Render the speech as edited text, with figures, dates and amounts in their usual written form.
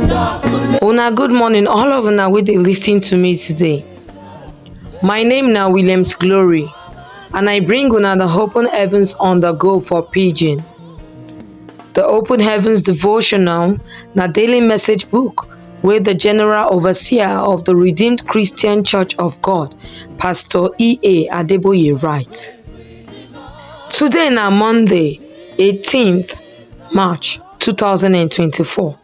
Una good morning, all of una wey dey lis ten to me today. My name na Williams Glory, and I bring una the Open Heavens on the Go for Pidgin. The Open Heavens Devotional na daily message book wey the General Overseer of the Redeemed Christian Church of God, Pastor E.A. Adeboye write. Today na Monday, 18th March 2024.